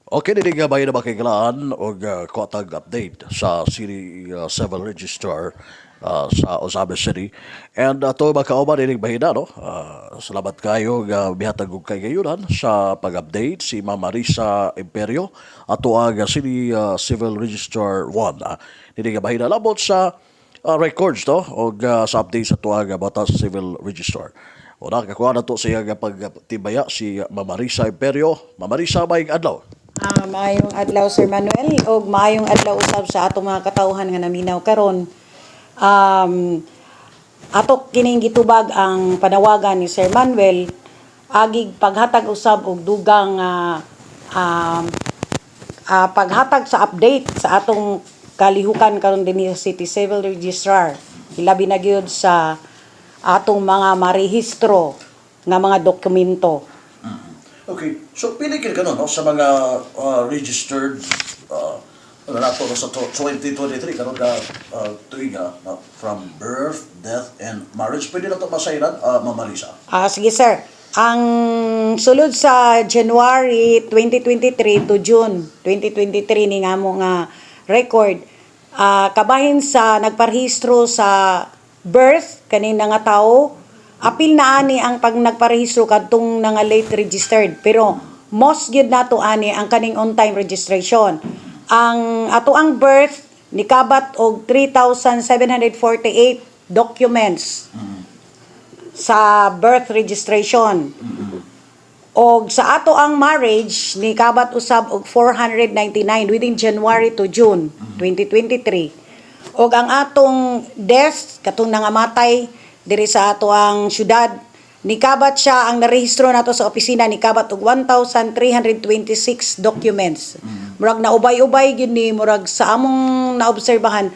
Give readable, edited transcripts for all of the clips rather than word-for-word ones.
Okay, hindi nga bayan na makikilaan o kuatag update sa City Civil Register sa Osabe City. And ito makauman ining bahina, no? Salamat kayo bihatag og kay gayunan sa pag-update si Ma'am Marisa Imperio ato ang City Civil Register 1. Hindi nga bahina labot sa records to o sa update sa tuwag Batas Civil Register. O nakakuha na to siya pagtibaya si Ma'am Marisa Imperio. Ma'am Marisa, maing adlaw. Maayong adlaw Sir Manuel og maayong adlaw usab sa atong mga katawhan nga naminaw karon. Ato kining gitubag ang panawagan ni Sir Manuel agig paghatag usab og dugang paghatag sa update sa atong kalihukan karon dinhi sa City Civil Registrar. Hilabi na gyud sa atong mga marehistro nga mga dokumento. Okay, so pinigil ka no, sa mga registered ano nato sa 2023 karon ka tuiga from birth, death, and marriage. Pwede na ito masayran, Ma'am Marisa? Sige sir. Ang sulod sa January 2023 to June 2023 ni nga mo nga record, kabahin sa nagparehistro sa birth kaning nga tawo, apil na ani ang pag nagparehistro kadtong nga late registered, pero most gyud nato ani ang kaning on time registration. Ang ato ang birth nikabat og 3,748 documents sa birth registration. Og sa ato ang marriage nikabat usab og 499 within January to June 2023. Og ang atong death katong nangamatay diri sa ato ang syudad nikabat siya ang narehistro nato sa opisina nikabat og 1,326 documents. Murag na ubay-ubay gyud ni murag sa among naobserbahan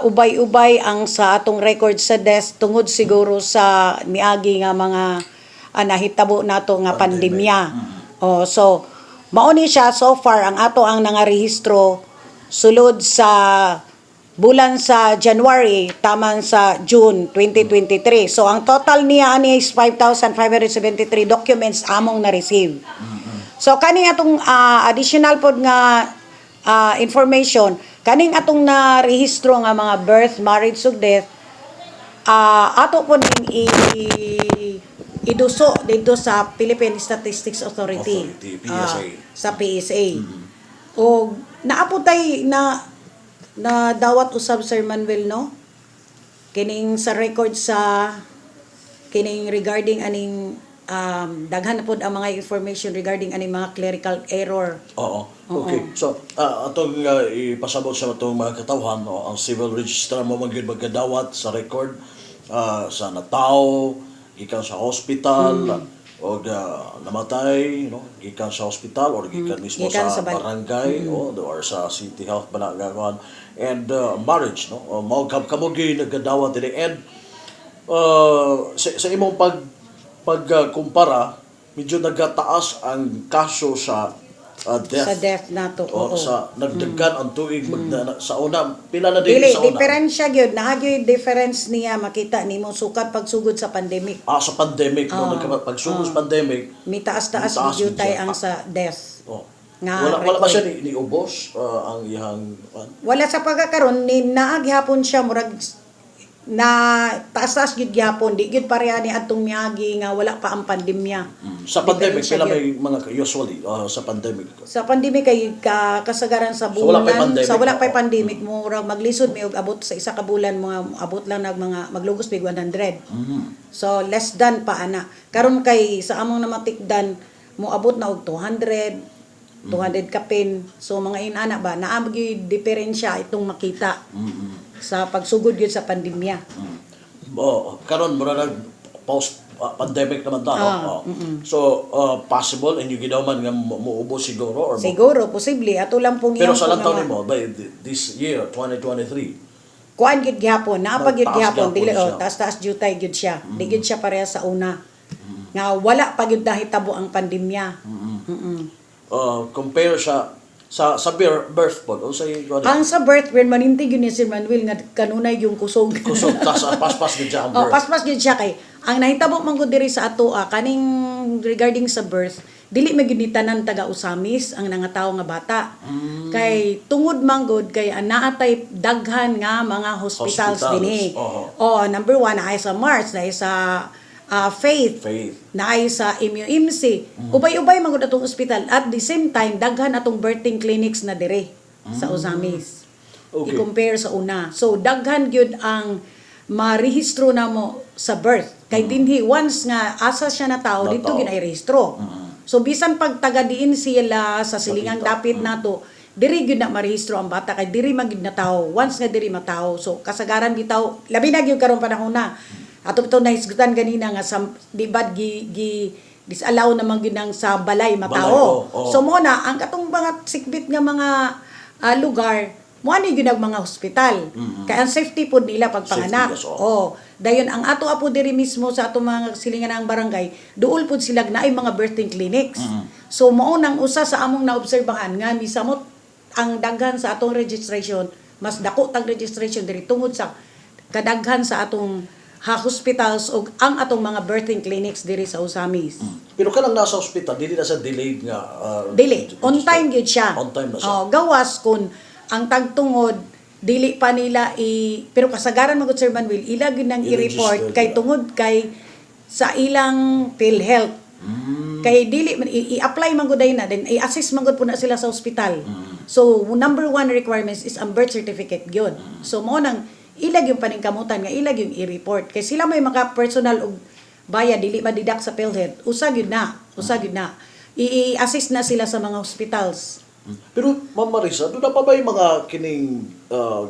ubay-ubay ang sa atong record sa death tungod siguro sa niagi nga mga nahitabo nato nga pandemya. So mao ni siya so far ang ato ang nangarehistro sulod sa bulan sa January taman sa June 2023. So ang total niya ani is 5,573 documents among na-receive. So kaning atong additional pod nga information, kaning atong na-rehistro nga mga birth, marriage ug death, ato po ning iduso dito sa Philippine Statistics Authority, PSA. sa PSA. O naaputay na dawat usab Sir Manuel, no? Kining sa record sa kining regarding aning daghan na pod ang mga information regarding aning mga clerical error. Oo. Okay. So, atong ipasabot sa atong mga katawhan, no, ang civil register mo magyud magkadawat sa record sa natao, gikan sa hospital, o namatay, no, gikan sa hospital or gikan mismo Gikan sa sa barangay or sa city health banagawan, and marriage, no, mao kamo gyud nagkadawat diri. And sa imong pagkumpara, medyo nagataas ang kaso sa death. Sa death nato. O Oo. sa nagdaghan ang tuig sa una, pila na din Dili, sa una. diferensya gyud, naagyoy difference niya makita nimo sukad pagsugod sa pandemic. Sa pandemic, no, pagsugod sa pandemic, Mitaas-taas mitaas gyud tay siya. ang sa death. Oh. Nga Wala ba record. siya ni ubos ang iyang Wala sa pagkakaroon ni naaghapon siya murag na taas-taas gyud gyapon, di gyud pareha ni atong miagi nga wala pa ang pandemya. sa pandemic Diferensya sila gyud. may mga usually sa pandemic. Sa pandemic kay kasagaran sa So, wala pa'y bulan, pandemic. sa wala pa'y pandemic mo maglisod mi og abot sa isa ka bulan mga abot lang nag mga maglugos mig 100. So less than pa ana. Karon kay sa among namatikdan mo abot na og 200 kapin. So mga inana ba naa gyud diferensya itong makita sa pagsugod gyud sa pandemya. Karon mura nag post pandemic naman ta, no? So possible and you gidawman nga muubos siguro or Siguro posible ato lang pong pero iyang sa lantaw mga- nimo by this year 2023. kuan gyud gyapon, naapag gyud Taas gyapon, gyapon dili siya. taas-taas jutay gyud siya. Di gyud siya pareha sa una. Nga wala pa gyud nahitabo ang pandemya. Compare sa birth pod o sa Ang sa birth when manintig yun ni Sir Manuel nga kanunay yung kusog. kusog ta sa paspas gid siya ang Oh, birth. paspas gyud siya kay ang nahitabo man gud diri sa ato kaning regarding sa birth dili magiditanan taga Usamis ang nangatawo nga bata. Kay tungod manggod kay naatay daghan nga mga hospitals dinhi. Oh, number 1 ay sa Mars, na sa Faith, na ay sa MUMC. Ubay-ubay manggod atong ospital. At the same time, daghan atong birthing clinics na dire sa Usamis. Okay. I-compare sa una. So daghan gyud ang marehistro na mo sa birth. Kay dinhi once nga asa siya na tao dito ginay-rehistro. So bisan pag taga diin sila sa silingang dapit nato, diri gyud na marehistro ang bata kay diri magid na tao. Once nga diri matawo. So kasagaran bitaw labi na gyud karon panahon na. Ato bitaw naisgutan ganina nga di bad disallow naman gyud nang sa balay matawo. So mo na ang katong mga sikbit nga mga lugar mo ani gyud mga hospital. Kay ang safety pod nila pagpanganak. Dayon ang ato apo diri mismo sa ato mga silingan ng barangay, duol pod sila naay mga birthing clinics. So mao nang usa sa among naobserbahan nga misamot ang daghan sa atong registration, mas dako tag registration diri tungod sa kadaghan sa atong hospitals ug ang atong mga birthing clinics diri sa Usamis. Pero kanang nasa ospital, dili na sa delayed nga. Dili, on time gyud siya. On time na siya. Gawas kun ang tagtungod dili pa nila pero kasagaran magud Sir Manuel ila gyud nang i-report kay tungod kay sa ilang PhilHealth. Kay dili i-apply man gud na then i-assist man gud po na sila sa ospital. So number 1 requirements is ang birth certificate gyud. So mo nang ila gyud paningkamutan nga ila gyud i-report kay sila may mga personal og bayad dili madidak sa PhilHealth. Usa gyud na. I-assist na sila sa mga hospitals. Pero Ma'am Marisa, doon na pa ba yung mga kining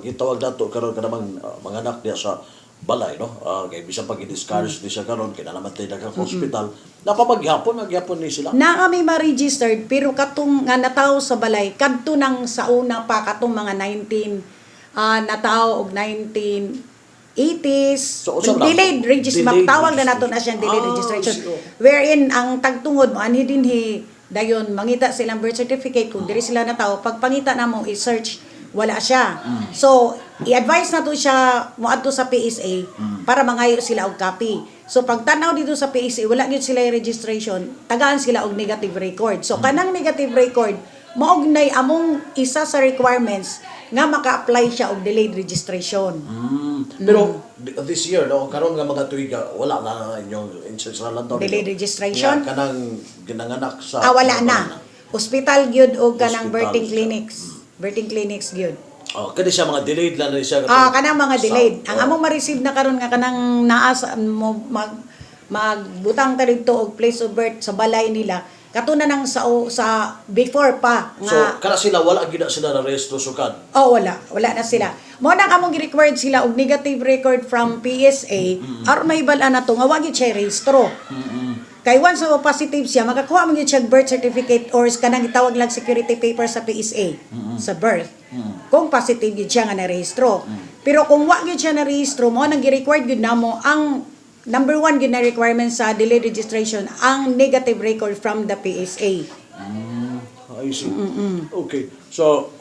gitawag nato karon kanamang mga anak niya sa balay, no? Kay bisan pag i-discourage ni siya karon kinalaman tayo daghang hospital. Napapaghapon ni sila. Na kami ma-registered pero katong nga natawo sa balay kadto nang sa una pa katong mga 19 natawo og 1980s. So, delayed registration. Tawag na nato na siyang delayed registration. Wherein ang tagtungod mo anhi dinhi dayon mangita silang birth certificate kung diri sila na tao pagpangita na mo i-search wala siya. So i-advise na to siya moadto sa PSA para mangayo sila og copy. So pagtanaw dito sa PSA wala gyud sila registration, tagaan sila og negative record. So kanang negative record mao nay among isa sa requirements nga maka-apply siya og delayed registration. Pero this year, no, karon nga mga tuiga, wala na inyong sa lantaw. Delayed registration? Kanang ginanganak sa... wala na. Hospital gyud o kanang birthing clinics. Birthing clinics gyud. Kani siya mga delayed lang siya. Kanang mga delayed. Ang among ma-receive na karon nga kanang naas mo magbutang ta dito og place of birth sa balay nila. Katuna nang sa before pa nga. So kana sila wala gid sila na rehistro sukad. Wala na sila. Mo nang among gi-required sila og negative record from PSA aron mahibal-an nato nga wa gyud siya rehistro. Kay once so positive siya makakuha man gyud siya birth certificate or kanang gitawag lang security paper sa PSA sa birth. Kung positive gyud siya nga na rehistro. Pero kung wa gyud siya na rehistro mo nang gi-required gyud namo ang number 1 gyud na requirement sa delayed registration ang negative record from the PSA. I see. Okay. So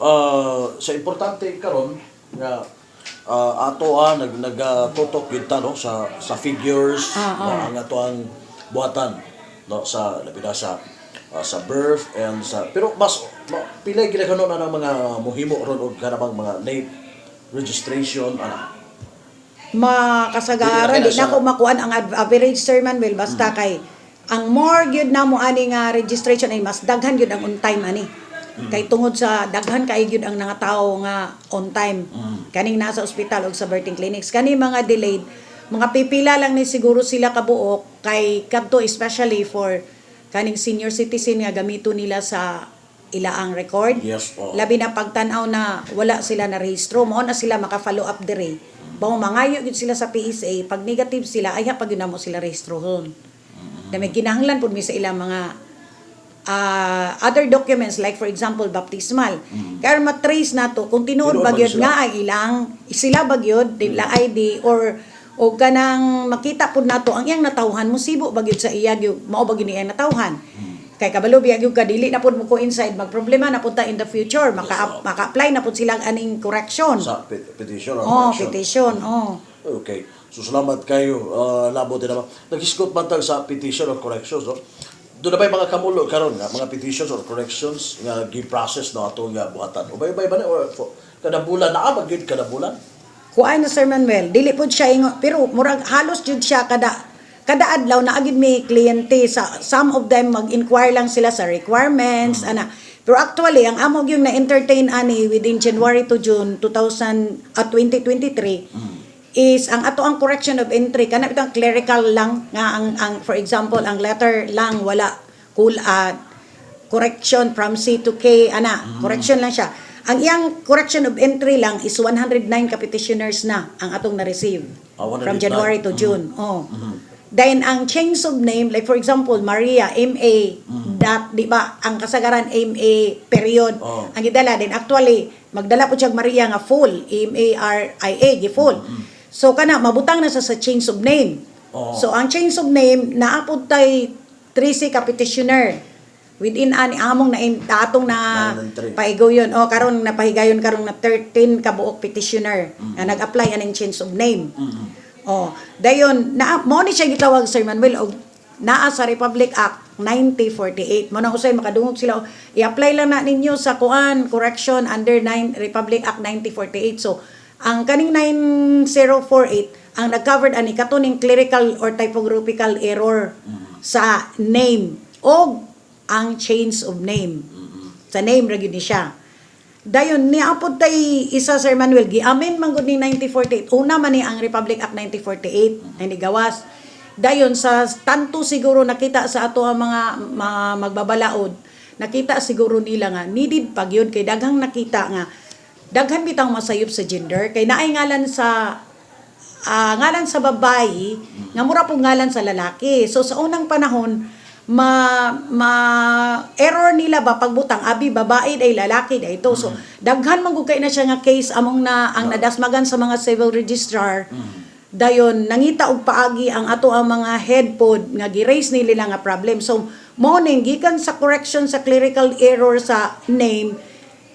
sa importante karon nga nagtutok gyud ta no sa figures ang ato ang buhatan no sa labi na sa birth and sa pero mas pila gyud kanon ang mga mohimo ron og kanang mga late registration makasagaran di na ko makuan ang average Sir Manuel basta kay ang more gyud na mo ani nga registration ay mas daghan gyud ang on time ani kay tungod sa daghan kay gyud ang mga tawo nga on time kaning nasa ospital ug sa birthing clinics kani mga delayed mga pipila lang ni siguro sila kabuok kay kadto especially for kaning senior citizen nga gamito nila sa ilaang record. Yes, labi na pagtan-aw na wala sila na rehistro mo na sila maka-follow up dire. Bawo mangayo gyud sila sa PSA pag negative sila ay pag mo sila rehistrohon. Na may kinahanglan pud mi sa ilang mga other documents like for example baptismal. Kaya matrace nato kung tinuod ba gyud nga ay ilang sila ba gyud dila ID or kanang makita pud nato ang iyang natawhan musibo ba gyud sa iya gyud mao ba gyud iyang natawhan. Kay kabalo biya gyud ka dili na pud mo ko inside magproblema na punta in the future maka-apply na pud silang aning correction sa petition or petition. Okay, so salamat kayo labo din naman nag-scope man sa petition or corrections no? doon na ba yung mga kamulo karon nga mga petitions or corrections nga gi-process na ato nga buhatan? O ba ba na or kada bulan na abagid kada bulan? Kuan na Sir Manuel, dili pod siya ingo, pero murag halos jud siya kada adlaw na agid may kliyente sa some of them mag-inquire lang sila sa requirements ana. Pero actually ang amog yung na-entertain ani within January to June 2023 is ang ato ang correction of entry kana bitang clerical lang nga ang for example ang letter lang wala correction from C to K ana correction lang siya. Ang iyang correction of entry lang is 109 ka petitioners na ang atong na-receive from 109. January to June. Oh. Then ang change of name, like for example, Maria, MA, dot, di ba? Ang kasagaran, MA, period. Ang gidala din. Actually, magdala po siya Maria nga full, MARIA, full. So, kana, mabutang na sa change of name. So, ang change of name, naapod tay 3C ka petitioner. Within ani among na atong na paigo yun. Karon napahigayon karon na 13 ka buok petitioner na nag-apply aning change of name. Dayon mo ni siya gitawag Sir Manuel og naa sa Republic Act 9048. Mo na usay makadungog sila i-apply lang na ninyo sa kuan correction under Republic Act 9048. So ang kaning 9048 ang nag-covered ani katuning clerical or typographical error sa name o ang change of name. Sa name ra gyud ni siya. Dayon niapod tay isa Sir Manuel gi-amend man gud ning 9048. Una man ni ang Republic Act 9048 ay gawas. Dayon sa tanto siguro nakita sa ato ang mga magbabalaod, nakita siguro nila nga needed pag yun kay daghang nakita nga daghan bitang masayop sa gender kay naay ngalan sa babae nga mura pong ngalan sa lalaki. So sa unang panahon error nila ba pagbutang abi babae day lalaki day ito. So daghan man gud kay na siya nga case among na ang nadasmagan sa mga civil registrar. Dayon nangita og paagi ang ato ang mga head pod nga gi-raise nila nga problem. So mo ning gikan sa correction sa clerical error sa name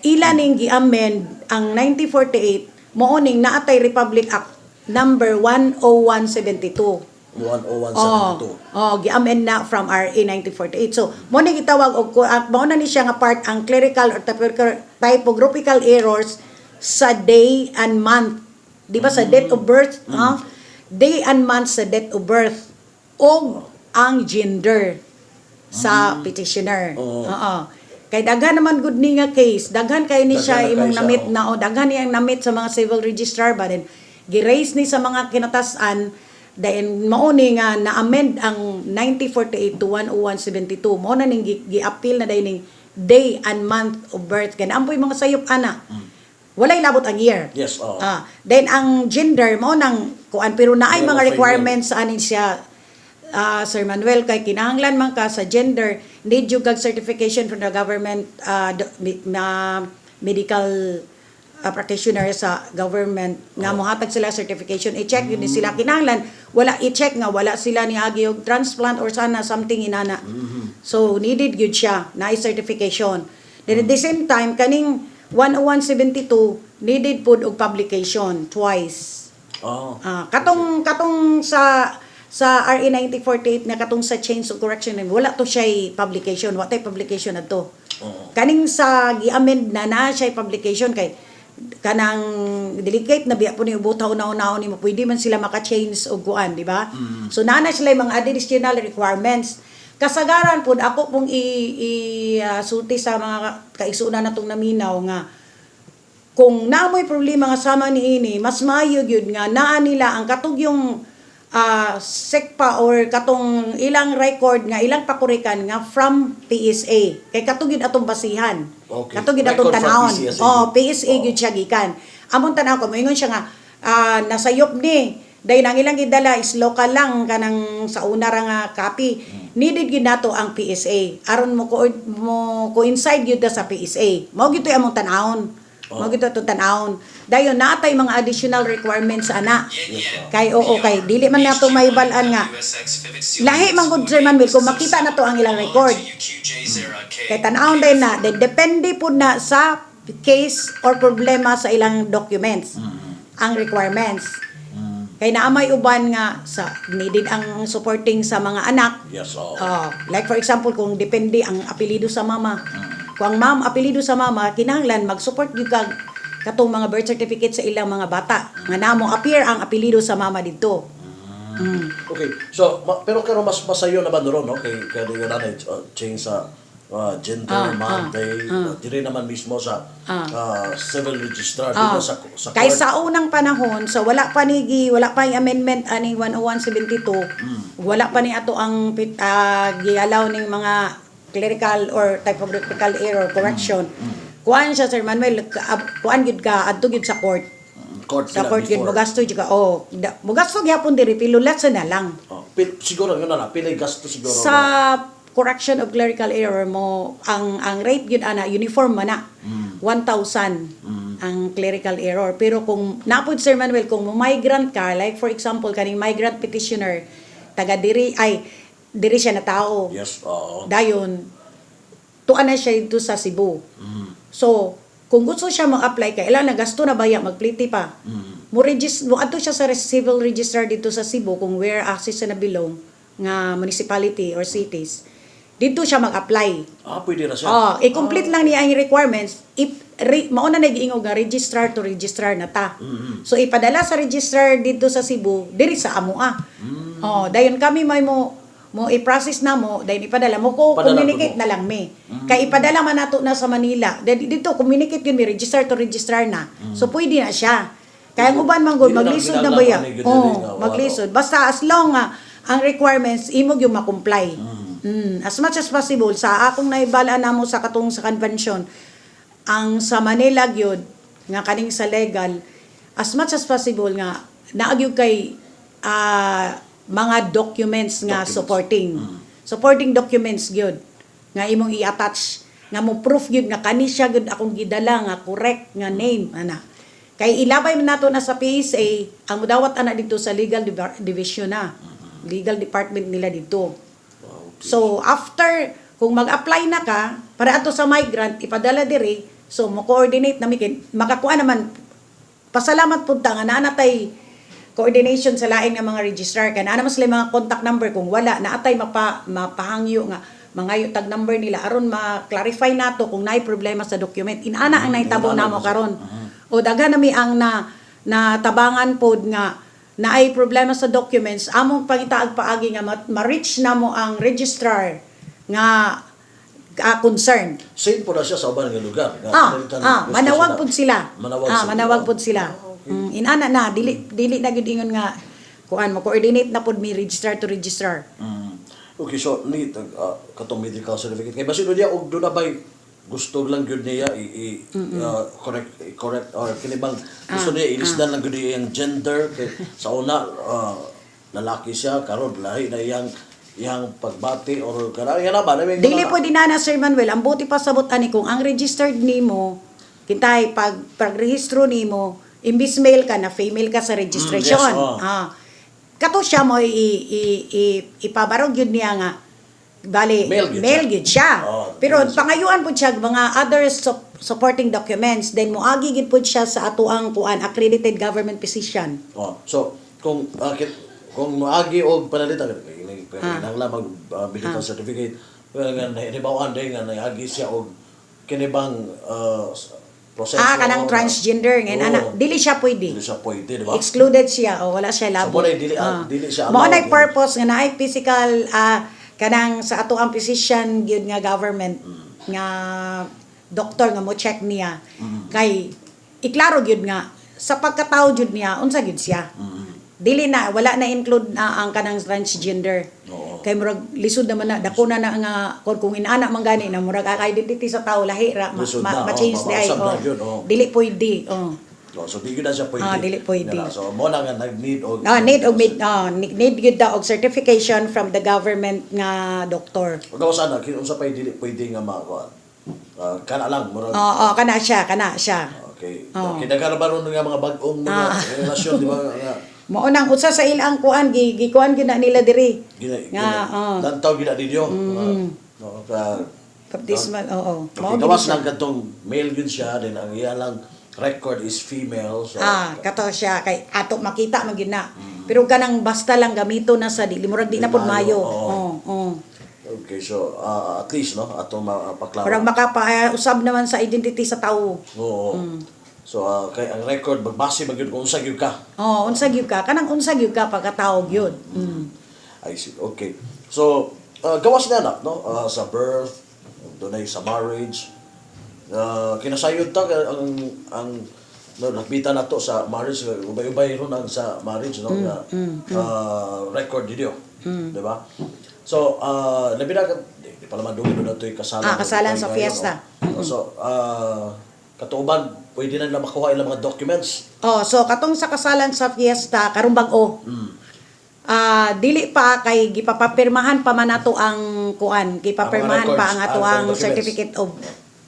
ila ning gi-amend ang 9048 mo ning naatay Republic Act number 10172. 10172. Gi-amend na from RA 9048. So, mo na gitawag og mao na ni siya nga part ang clerical or typographical errors sa day and month. Di ba sa date of birth, day and month sa date of birth o ang gender sa petitioner. Kay daghan naman gud ni nga case, daghan kay ni siya imong namit na daghan niyang namit sa mga civil registrar ba din gi-raise ni sa mga kinatasan. Then mauni nga na-amend ang 9048 to 10172. Mo na ning gi-appeal na ning day and month of birth. Kaya ampoy mga sayop ana. Walay labot ang year. Yes. Then ang gender mo nang kuan pero naay mga requirements anin siya Sir Manuel kay kinahanglan man ka sa gender need you gag certification from the government medical practitioner sa government nga mohatag sila certification i-check yun sila kinahanglan wala i-check nga wala sila ni agi og transplant or sana something inana so needed gyud siya na certification then at the same time kaning 10172 needed pud og publication twice katong sa RA 9048 nga katong sa change of correction wala to siya publication wa tay publication adto kaning sa gi-amend na siya publication kay kanang delicate na biya po ni ubutaw na ni mo pwede man sila maka-change og kuan di ba so nana sila mga additional requirements kasagaran pud ako pong sulti sa mga kaigsunan natong naminaw nga kung naamoy problema nga sama niini mas maayo gyud nga naa nila ang katugyong SECPA or katong ilang record nga ilang pakurikan nga from PSA kay katugid atong basihan katugid atong tanawon PSA gyud siya gikan amon tanaw ko moingon siya nga nasayop ni dahil ang ilang gidala is local lang kanang sa una ra nga copy needed gyud nato ang PSA aron mo coincide gyud sa PSA mao gyud among tanawon mo gito to tanawon dayon naatay mga additional requirements ana kay kay dili man nato maibalan nga lahi man gud Sir Manuel kung makita nato ang ilang record kay tanawon din na depende pud na sa case or problema sa ilang documents ang requirements Kay naamay uban nga sa needed ang supporting sa mga anak. Yes, oo. Like for example, kung depende ang apelido sa mama. Kung ang ma'am apelido sa mama, kinahanglan mag-support gyud kag katong mga birth certificate sa ilang mga bata. Nga namo appear ang apelido sa mama didto. Okay. So, pero karon mas masayo naman doon, no? Kay yung nanay, change sa gender, Monday, dire naman mismo sa civil registrar dito sa court. Kay sa unang panahon, so wala pa yung amendment ani 10172, wala pa ni ato ang gi-allow ning mga clerical or typographical error correction. Kuan siya Sir Manuel, kuan gid ka adto gid sa court. Sa court gid mo gasto jud ka. Mo gasto gyapon diri pilulat sa na lang. Siguro yun na pilay gasto siguro. Sa correction of clerical error mo ang rate gyud ana uniform man na 1,000 ang clerical error, pero kung napud Sir Manuel kung mo migrant ka, like for example kaning migrant petitioner taga diri siya na tao. Yes, oo. Dayon tuan na siya dito sa Cebu. So kung gusto siya mag-apply kailangan nagasto na baya magpliti pa. Mo adto siya sa civil registrar dito sa Cebu kung where access na belong nga municipality or cities. Dito siya mag-apply. Pwede na siya. I-complete lang niya ang requirements. Mauna na giingog nga registrar to registrar na ta. So ipadala sa registrar dito sa Cebu diri sa amua. Dayon kami may mo i-process na mo, dayon ipadala mo ko communicate na lang me. Kay ipadala man nato na sa Manila. Dito communicate yun mi register to registrar na. So pwede na siya. Kaya ang uban man gud maglisod na baya. Maglisod. Basta as long nga ang requirements imog yung ma-comply. As much as possible sa akong naibala namo sa katong sa convention ang sa Manila gyud nga kaning sa legal as much as possible nga naagyud kay mga documents nga supporting documents gyud nga imong i-attach nga mo proof gyud nga kani siya gyud akong gidala nga correct nga name ana. Kay ilabay man nato na sa PSA ang mudawat ana dito sa legal division na legal department nila dito. So after kung mag-apply na ka para ato sa migrant ipadala diri, so mo coordinate na makakuha naman pasalamat pud ta nga naanatay coordination sa lain nga mga registrar kay naa naman sila mga contact number kung wala naatay mapahangyo nga mangayo tag number nila aron ma-clarify nato kung naay problema sa document inana ang nahitabo namo karon. O daghan nami ang natabangan pod nga naay problema sa documents among pangitaag paagi nga ma-reach namo ang registrar nga concern. Same po na siya sa uban nga lugar. Manawag pod sila. Manawag pod sila. Okay. Inana na dili na gid ingon nga kuan mo coordinate na pod mi registrar to registrar. Okay, so need katong medical certificate kay basin niya og do na bay gusto lang gyud niya correct or kini bang gusto niya ilisdan lang gyud iyang gender kay sa una lalaki siya karon lahi na iyang pagbati or kana yan ba dili po dinana Sir Manuel ang buti pa sabot ani kung ang registered nimo kitay pagrehistro nimo imbis male ka na female ka sa registration. Kato siya mo ipabarog yun niya nga bali male gyud siya. Pero pangayuan po siya mga other supporting documents then moagi gid po siya sa atoang kuan accredited government physician. So kung moagi og panalitan nang lamang medical certificate nga nahibawaan day nga nahagi siya og kinibang proseso kanang transgender ngayon anak dili siya pwede di ba excluded siya o wala siya labo so dili siya mo na purpose nga naay physical kanang sa ato ang physician gyud nga government nga doktor nga mo check niya kay iklaro gyud nga sa pagkatao gyud niya unsa gyud siya dili na wala na include ang kanang transgender. Kay murag lisod naman na dako na nga kung inana man gani na murag identity sa tao lahi ra ma-change di ay dili pwede so di gyud na siya pwede dili pwede so mo na nga need og need gyud daw og certification from the government nga doktor. Ug sana unsa pay dili pwede nga kana lang murag kana siya okay kinagarabaron nga mga bag-ong mga relasyon di ba nga maunang usa sa ilang kuan gikuan gyud na nila diri nga dantaw gid ninyo baptismal gawas lang kadtong male gyud siya then ang iya lang record is female. So, kato siya kay ato makita man gyud na. Pero kanang basta lang gamito na sa dili murag di na pud mayo. Oo. Okay, so at least no ato mapaklaw. Murag makapa-usab naman sa identity sa tawo. Oo. So kay ang record magbase magyud kung unsa gyud ka. Unsa gyud ka? Kanang unsa gyud ka pagkatao gyud. I see. Okay. So gawas na no sa birth, dunay sa marriage. Kinasayod ta ang no nakita nato sa marriage ubay-ubay ron ang sa marriage no record video. Di ba? So, labi na, di pala madugin na ito yung kasalan. Kasalan sa fiesta. No? So, katuuban, pwede na nila makuha ilang mga documents. So katong sa kasalan sa fiesta, karong bag-o. Dili pa kay gipapapirmahan pa man ato ang kuan, gipapirmahan pa ang ato ang certificate of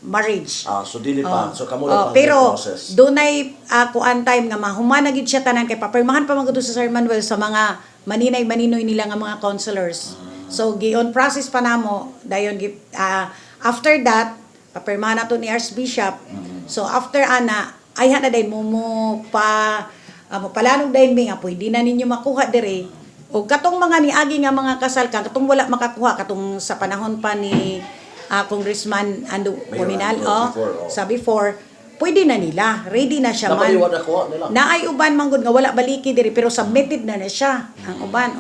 marriage. So dili pa. So kamo lang pero process. dunay kuan time nga mahuman na gid siya tanan kay papirmahan pa man gud sa Sir Manuel sa mga maninay-maninoy nila nga mga counselors. So gion process pa namo dayon after that papirmahan nato ni Archbishop. So after ana ay na day mo pa palanog day mi nga pwede na ninyo makuha dire. O katong mga niagi nga mga kasal katong wala makakuha katong sa panahon pa ni Congressman Ando Cominal sa before pwede na nila, ready na siya man. Naay uban man gud nga wala baliki diri pero submitted na siya ang uban.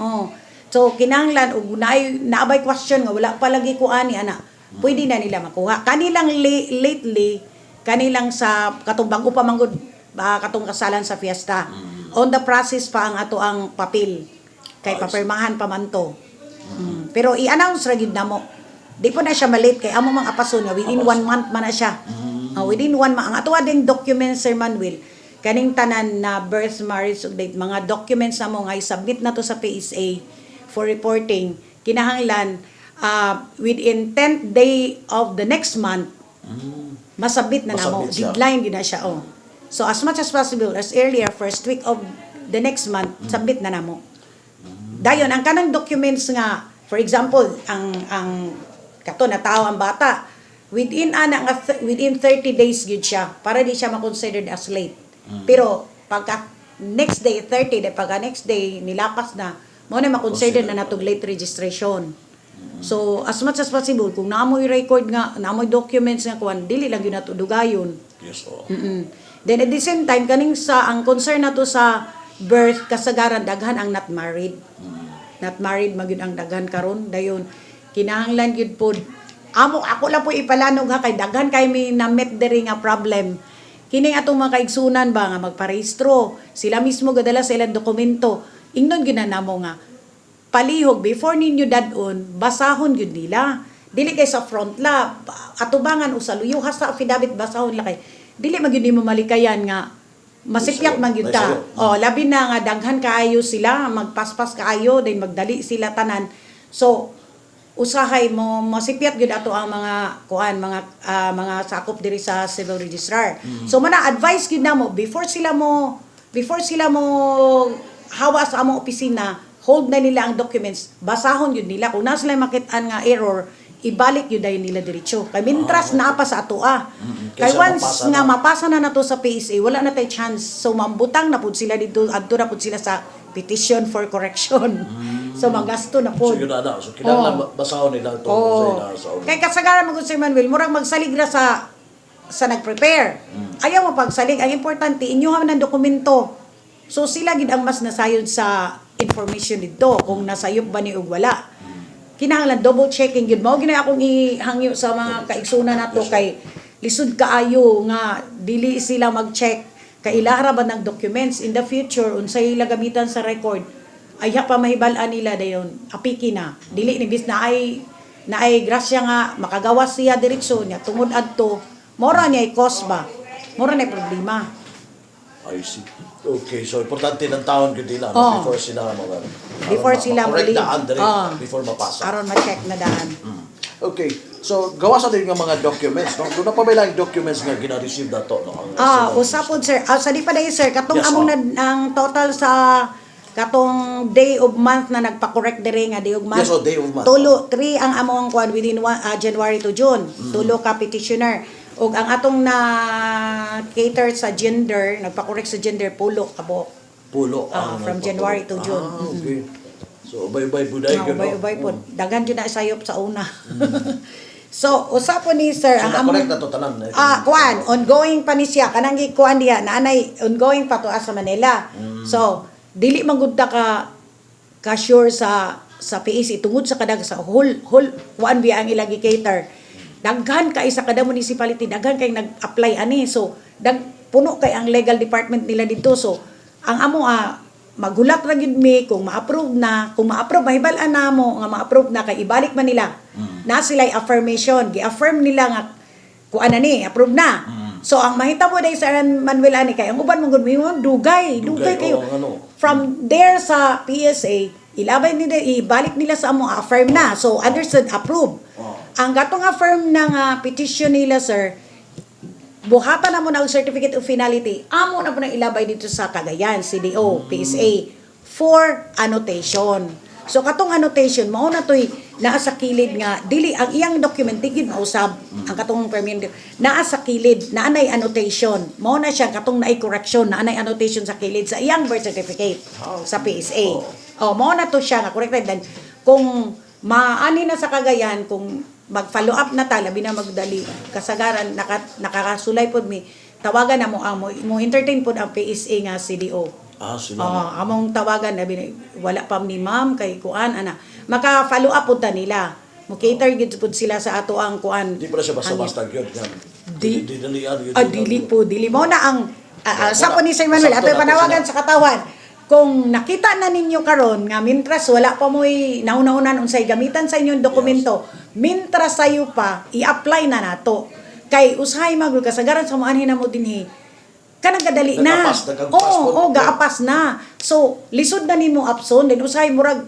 So kinahanglan og naabay question nga wala pa lagi ko ani ana. Pwede na nila makuha. Kanilang lately kanilang sa katong bago pa man gud katong kasalan sa fiesta. On the process pa ang ato ang papel. Kay papirmahan pa man to. Pero i-announce ra gid namo. Di po na siya malate kay amo mga apason nga within 1 month man na siya. Within 1 month ang ato ding documents Sir Manuel kaning tanan na birth, marriage, date mga documents na mo nga i-submit na to sa PSA for reporting kinahanglan within 10th day of the next month masubmit na namo deadline gid na siya so as much as possible as earlier first week of the next month submit na namo dayon ang kanang documents nga for example ang kato na tao ang bata within 30 days gyud siya para di siya ma-considered as late pero pagka next day 30 pagka next day nilapas na mo na ma-consider na natog late registration. So as much as possible kung naamoy record nga naamoy documents nga kuan dili lang gyud nato dugayon. Yes Then at the same time kaning sa ang concern nato sa birth kasagaran daghan ang not married. Not married magyud ang daghan karon dayon kinahanglan gyud pod ako lang po ipalanog ha kay daghan kay mi na met diri nga problem. Kining atong mga kaigsunan ba nga magparehistro sila mismo gadala sa ilang dokumento ingnon ginanamo nga palihog before ninyo dadon basahon gyud nila dili kay sa front la atubangan o sa luyo sa affidavit basahon la kay dili magyud nimo malikayan nga masipyak man gyud ta labi na nga daghan kaayo sila magpaspas kaayo then magdali sila tanan so usahay mo masipyat gyud ato ang mga kuan mga sakop diri sa civil registrar so mana advice gyud namo before sila mo hawa sa among opisina, hold na nila ang documents, basahon yun nila. Kung nasa sila makitaan nga error, ibalik yun dahil nila diretso. Kay mintras napa sa ato Kay once nga mapasa na nato sa PSA, wala na tay chance. So mambutang na pud sila dito, adto na pud sila sa petition for correction. So magasto na pud. So kinahanglan basahon nila to sa kay kasagaran mo Sir Manuel, murag magsalig ra sa nag-prepare. Ayaw mo pagsalig, ang importante inyo ha ng dokumento. So sila gid ang mas nasayod sa information dito kung nasayop ba ni og wala. Kinahanglan double checking gid mao ginay akong ihangyo sa mga kaigsunan nato kay lisod kaayo nga dili sila mag-check kay ilahara ba ng documents in the future unsay ila gamitan sa record ay pa mahibal-an nila dayon apiki na dili ni bis na ay grasya nga makagawas siya diretso niya tungod adto mora niya i-cause ba mora na problema. I see. Okay, so importante ng taon gud nila before sila before mapasa. Aron ma-check na daan. Okay. So gawa sa din nga mga documents, no? Doon na pa ba lang documents nga gina-receive dato no? Usapod sir. Sa di pa day sir, katong among ang total sa katong day of month na nagpa-correct diri nga day of month. Yes, day of month. Tulo 3 ang among kuan within January to June. Tulo ka petitioner. ug ang atong na cater sa gender, nagpa-correct sa gender pulo kabok. Pulo. From January to June. Okay. So, ubay-ubay buday ka, no? Ubay-ubay po. Daghan jud na sayop sa una. So, usa po ni sir So, ang among na-correct na to tanan. kuan, ongoing pa ni siya kanang gikuan diha naanay ongoing pa to sa Manila. So, dili man gud ta ka sure sa PAC tungod sa kadag sa whole kuan biya ang ilang cater. Daghan kay sa kada municipality, daghan kay nag-apply ani. So, puno kay ang legal department nila dito. So, ang amo magulat ra gid mi kung ma-approve na, kung ma-approve mahibal-an namo nga ma-approve na kay ibalik man nila. Na sila affirmation, gi-affirm nila nga kuan na ni, approve na. So ang mahitabo day sa Manuel ani kay ang uban mong gud dugay kayo. From there sa PSA, ilabay nila, ibalik nila sa amo affirm na. So understood, approve. Ang gatong affirm ng petition nila sir, buhatan na mo na ang certificate of finality, amo na po na ilabay dito sa Cagayan, CDO, PSA, for annotation. So, katong annotation, mao na to'y naa sa kilid nga, dili, ang iyang document, tigid mausab, ang katong permit, naa sa kilid, naanay annotation, mao na siya, katong naay correction, naanay annotation sa kilid, sa iyang birth certificate, sa PSA. Mao na to siya, nga corrected. Then, kung maani na sa Cagayan, kung mag-follow up na ta, labi na magdali kasagaran nakakasulay pod mi tawagan na mo mo entertain pod ang PSA nga CDO. Sila. Among tawagan labi na wala pa ni ma'am kay kuan ana maka-follow up pod ta nila mo cater gid pod sila sa ato ang kuan. Di pa siya basta-basta gyud kan. Dili mo na ang sa po ni Sir Manuel ato panawagan sa katawan. Kung nakita na ninyo karon nga mintras wala pa mo'y nauna-unan unsay gamitan sa inyong dokumento, mintras sayo pa i-apply na nato. Kay usahay magul kasagaran sa moanhin na mo dinhi. Kanang kadali na. Gaapas na. So lisod na nimo apson then usahay murag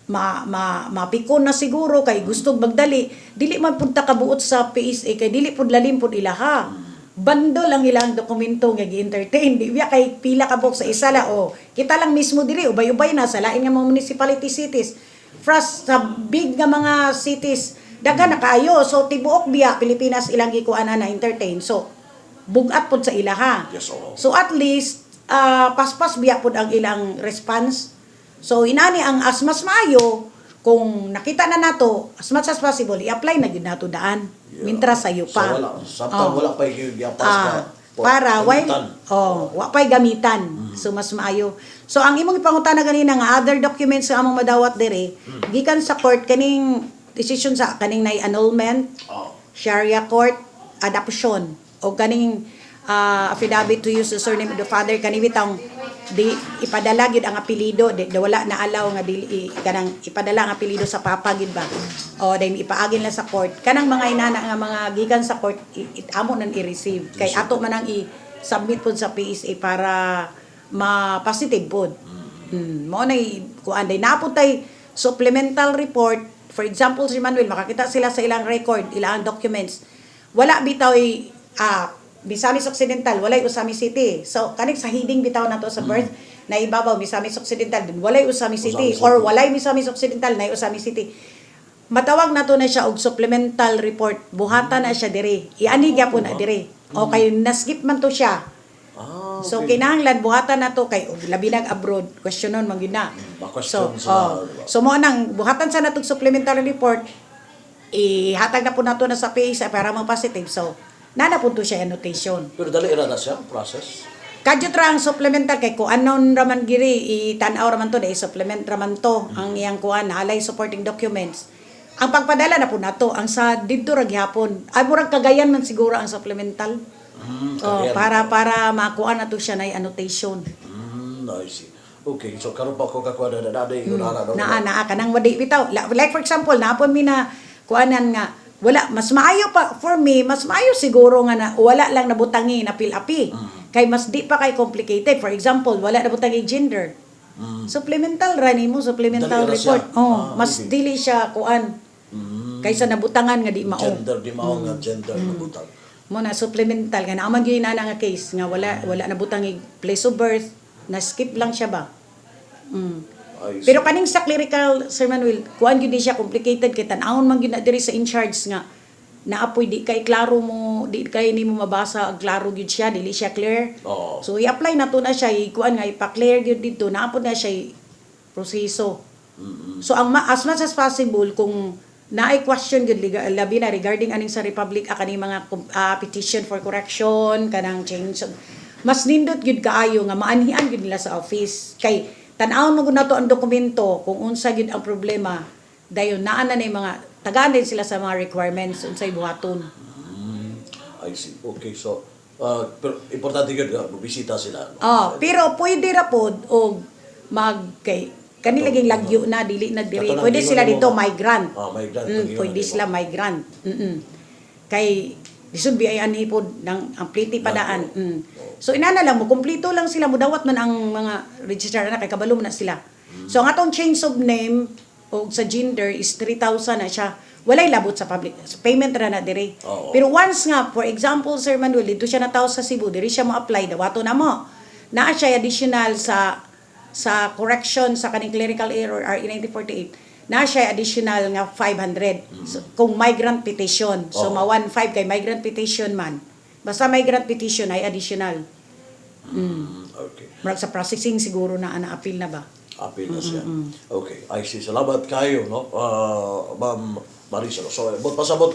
mapikon na siguro kay gusto magdali. Dili man pud ta kabuot sa PSA kay dili pud lalim pud ilaha. Bandol ang ilang dokumento nga gi-entertain di biya kay pila ka box sa isa la kita lang mismo diri ubay-ubay na sa lain nga mga municipality cities sa big nga mga cities daghan na kaayo so tibuok biya Pilipinas ilang gikuana na entertain so bugat pud sa ilaha. So at least paspas biya pud ang ilang response so inani ang as mas maayo kung nakita na nato as much as possible i-apply na gyud nato daan. Mintras sayo pa. So wala pa giyapas para wa pa'y gamitan. So mas maayo. So ang imong ipangutana ganina nga other documents nga among madawat dire, gikan sa court kaning decision sa kaning nay annulment, Sharia court, adoption o kaning affidavit to use the surname of the father kani bitang di ipadala gid ang apelyido di wala na allow nga dili kanang ipadala ang apelyido sa papa gid ba o then ipaagin lang sa court kanang mga inana nga mga gikan sa court amo nang i-receive kay ato man ang i-submit pod sa PSA para ma-positive pod mo na kuan day napod tay supplemental report for example si Manuel makakita sila sa ilang record ilang documents wala bitaw Misamis Occidental, walay Usami City. So, kaning sa heading bitaw nato sa birth, na ibabaw Misamis Occidental, din walay Usami City. Or walay Misamis Occidental, na Usami City. Matawag nato na siya og supplemental report. Buhatan na siya dire. Ianigya po na dire. O kay naskip man to siya. Okay. So, kinahanglan buhatan na to kay labi nag abroad. Questionon man gyud na. So mo nang buhatan sa natong supplementary report, ihatag na po nato na sa PSA para ma-positive. So, nanapunto siya annotation. Pero dali ra na siya process. Kadyo tra ang supplemental kay ko anon raman giri itanaw raman to dai supplement raman to ang iyang kuan alay supporting documents. Ang pagpadala na po nato ang sa didto ra gihapon. Ay murag Cagayan man siguro ang supplemental. Para makuha na to siya na annotation. I see. Okay, so karon pa ko kakuha na daday naa kanang wadi bitaw. Like for example, napon mi na kuanan nga wala mas maayo pa for me mas maayo siguro nga na wala lang nabutangi na pilapi kay mas di pa kay complicated for example wala nabutangi gender supplemental ra nimo supplemental report mas dili siya kuan kaysa nabutangan nga di mao gender di mao nga gender nabutang mo na supplemental nga naman gyud na nga case nga wala nabutangi place of birth na skip lang siya ba pero kaning sa clerical Sir Manuel kuan gyud siya complicated kay tan-awon man gyud na diri sa in charge nga naapoy di kay klaro mo, di kay nimo mabasa ang klaro gyud siya, dili siya clear. Oo. So i-apply na to na siya, ikuan nga ipa-clear gyud dito, naapod na siya proseso. So ang as much as possible kung naay question gyud labi na regarding aning sa Republic kani mga petition for correction kanang change mas nindot gyud kaayo nga maanhian gyud nila sa office kay tan-awon mo gud nato ang dokumento kung unsa gyud ang problema dayon naa na mga tagaan din sila sa mga requirements unsay buhaton. I see. Okay, so pero importante yun, bisita sila. No? Pero pwede ra pod og kay kani laging lagyo na dili na diri. Kato Pwede nang sila gingon dito mo, migrant. Migrant. Pwede sila migrant. Kay lisod bi ay anhi pod ng ang pliti padaan. So inana lang mo kumpleto lang sila mo dawat man ang mga register na kay kabalo na sila. So ang atong change of name o sa gender is 3,000 na siya. Walay labot sa public sa payment ra na diri. Oo. Pero once nga for example Sir Manuel dito siya nataw sa Cebu diri siya mo apply dawato na mo. Naa siya additional sa correction sa kaning clerical error RE 1948 na siya additional nga 500 so, kung migrant petition so Oo. ma 1.5 kay migrant petition man basta migrant petition ay additional Okay. murag sa processing siguro na appeal na ba. Apil na siya. Okay. I see. Salamat kayo, no? Ma'am Marisa. No? So, pasabot,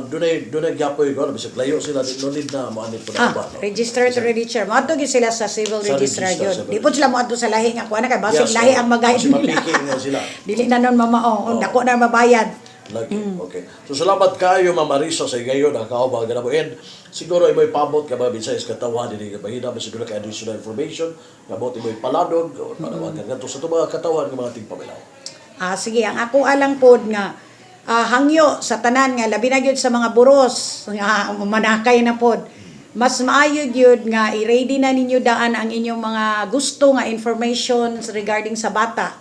dunay gyapoy ko, bisag layo sila, no need na maanit po na ba? No? Register to register mo ato gyud sila sa civil Sa register register, gyud civil di po sila mo adto sa lahi nga kuha na kay basig Yes, lahi oo. ang magayad Kasi mapiki na sila. dili na nun mamao dako na mabayad. Lagi. Okay. So, salamat kayo, Ma'am Marisa, sa gayon, ang kaubang ganabo. And siguro, imo'y pabot ka mga binsayas katawan, hindi ka mahina, siguro ka additional information, nabot imo'y paladog, o panawagan nga to sa mga katawan ng mga tingpamilaw. Sige, ang ako alang pod nga hangyo sa tanan nga labi na gyud sa mga buros nga manakay na pod. Mas maayo gyud nga i-ready na ninyo daan ang inyong mga gusto nga information regarding sa bata.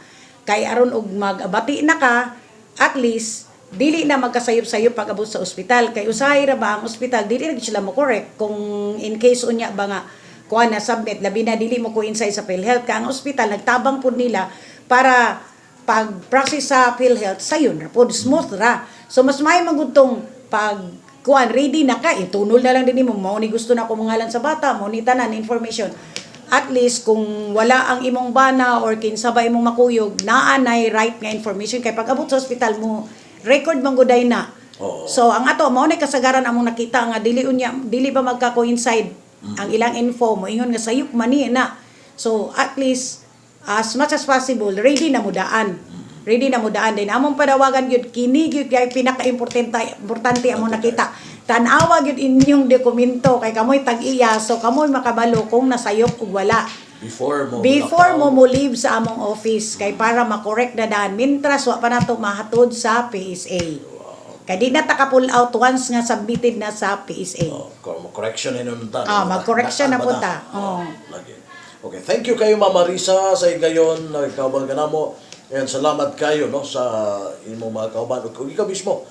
Kay aron og magabati na ka, at least dili na magkasayop-sayop pag abot sa ospital kay usahay ra ba ang ospital dili na sila mo correct kung in case unya ba nga kuha na submit labi na dili mo ko inside sa PhilHealth ka ang ospital nagtabang pud nila para pag-process sa PhilHealth sayon ra pod smooth ra so mas may magudtong pag kuan ready na ka itunol na lang din mo mao ni gusto na ko mangalan sa bata mo ni tanan information at least kung wala ang imong bana or kinsa ba imong makuyog naa nay right nga information kay pag abot sa ospital mo record mangguday na. Oo. So ang ato mao nay kasagaran among nakita nga dili ba magka-coincide ang ilang info mo ingon nga sayop mani na. So at least as much as possible ready na mo daan. Ready na mo daan din among padawagan gyud kini gyud kay importante among nakita. Tan-awa gyud inyong dokumento kay kamoy tag-iya so kamoy makabalo kung nasayop ug wala. Before mo leave sa among office kay para ma-correct na daan mintras wa pa nato mahatod sa PSA. Kay di na ta ka-pull out once nga submitted na sa PSA. Correction na nun ta. Mag-correction na punta. Lagi. Okay, thank you kayo, Ma'am Marisa, sa gayon, nagkauban ka na mo. And salamat kayo no, sa imong mga kauban. Kung ikaw mismo,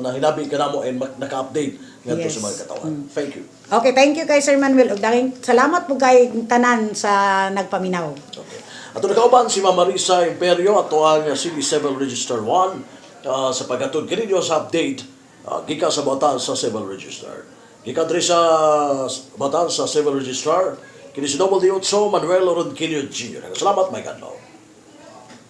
na hinabi ka na mo and naka-update ngadto Yes. sa mga katawan. Thank you. Okay, thank you kay Sir Manuel. Ug daghang salamat po kay tanan sa nagpaminaw. Okay. Ato na kauban si Ma'am Marisa Imperio ato ang City Civil Register 1 sa paghatod kaninyo sa update gikan sa Bataan sa Civil Register. Gikan diri sa Bataan sa Civil Registrar kini si Double D8 Manuel Ronquillo Jr. Salamat, my God.